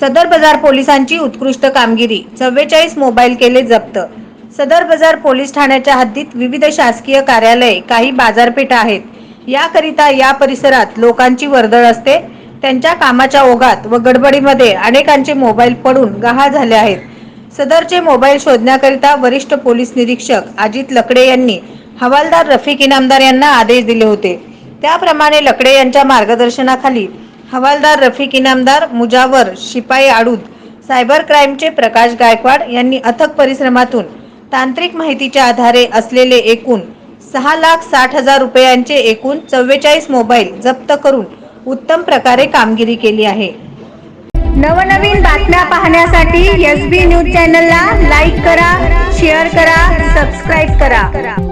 सदर बाजार पोलिसांची उत्कृष्ट कामगिरी, 44 मोबाईल केले जप्त। सदर बाजार पोलीस ठाण्याच्या हद्दीत विविध शासकीय कार्यालये, काही बाजारपेठा आहेत। याकरिता या परिसरात लोकांची वर्दळ असते। त्यांच्या कामाच्या ओघात व गडबडीमध्ये अनेकांचे मोबाईल पडून गहाळ झाले आहेत। सदरचे मोबाईल शोधण्याकरिता वरिष्ठ पोलीस निरीक्षक अजित लकडे यांनी हवालदार रफिक इनामदार यांना आदेश दिले होते। त्याप्रमाणे लकडे यांच्या मार्गदर्शनाखाली हवालदार रफिक इनामदार, मुजावर शिपाई आडूद, सायबर क्राईमचे प्रकाश गायकवाड यांनी अथक परिश्रमातून तांत्रिक माहितीच्या आधारे असलेले एकूण 6,60,000 रुपयांचे एकूण 44 मोबाईल जप्त करून उत्तम प्रकारे कामगिरी केली आहे। नवनवीन बातम्या पाहण्यासाठी SB न्यूज चॅनलला लाईक करा, शेअर करा, सबस्क्राईब करा।